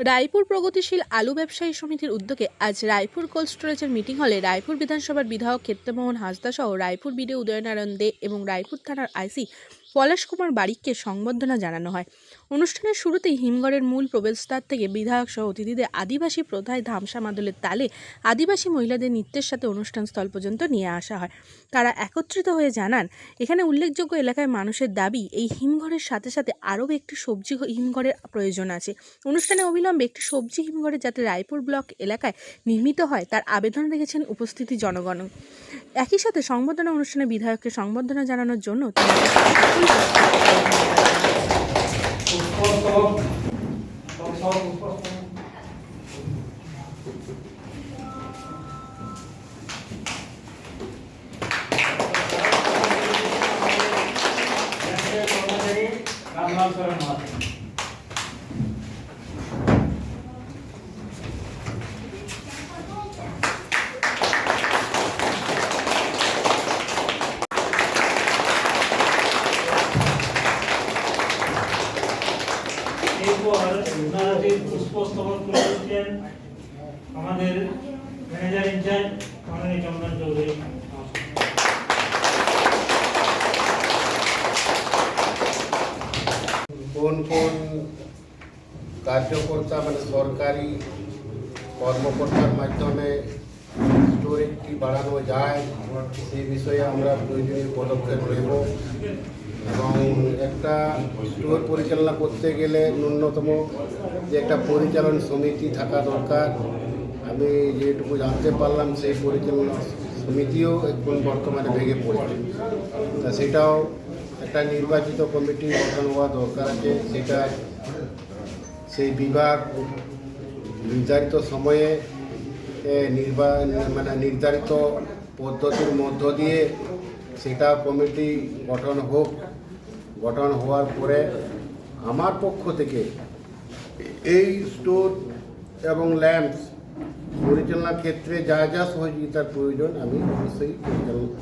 রায়পুর প্রগতিশীল আলু ব্যবসায়ী সমিতির উদ্যোগে আজ রায়পুর কোল্ড স্টোরেজের মিটিং হলে রায়পুর বিধানসভার বিধায়ক ক্ষেত্রমোহন হাঁসদা সহ রায়পুর বিডিও উদয়নারায়ণ দে এবং রায়পুর থানার আইসি পলাশ কুমার বারিককে সংবর্ধনা জানানো হয়। অনুষ্ঠানের শুরুতেই হিমঘরের মূল প্রবেশদ্বার থেকে বিধায়ক সহ অতিথিদের আদিবাসী প্রথায় ধামসা মাদলের তালে আদিবাসী মহিলাদের নৃত্যের সাথে অনুষ্ঠান স্থল পর্যন্ত নিয়ে আসা হয়। তারা একত্রিত হয়ে জানান, এখানে উল্লেখযোগ্য এলাকায় মানুষের দাবি এই হিমঘরের সাথে সাথে আরও একটি সবজি হিমঘরের প্রয়োজন আছে। অনুষ্ঠানে অবিলম্বে একটি সবজি হিমঘরে যাতে রায়পুর ব্লক এলাকায় নির্মিত হয় তার আবেদন রেখেছেন উপস্থিতি জনগণ। একই সাথে সংবর্ধনা অনুষ্ঠানে বিধায়ককে সংবর্ধনা জানানোর জন্য পুষ্পস্তবক তুলে দিচ্ছেন আমাদের ম্যানেজার ইনচার্জ মাননীয় চন্দন চৌধুরী। কোন কোন কার্যকর্তা মানে সরকারি কর্মকর্তার মাধ্যমে স্টোরেজটি বাড়ানো যায় সেই বিষয়ে আমরা প্রয়োজনীয় পদক্ষেপ নেব এবং একটা স্টোর পরিচালনা করতে গেলে ন্যূনতম যে একটা পরিচালন সমিতি থাকা দরকার। আমি যেটুকু জানতে পারলাম সেই পরিচালনা সমিতিও এখন বর্তমানে ভেঙে পড়েছে, তা সেটাও একটা নির্বাচিত কমিটি গঠন হওয়া দরকার আছে। সেটা সেই বিভাগ নির্ধারিত সময়ে নির্ধারিত পদ্ধতির মধ্য দিয়ে সেটা কমিটি গঠন হোক। গঠন হওয়ার পরে আমার পক্ষ থেকে এই স্টোর এবং ল্যাম্পস পরিচালনার ক্ষেত্রে যা যা সহযোগিতার প্রয়োজন আমি অবশ্যই পরিচালনা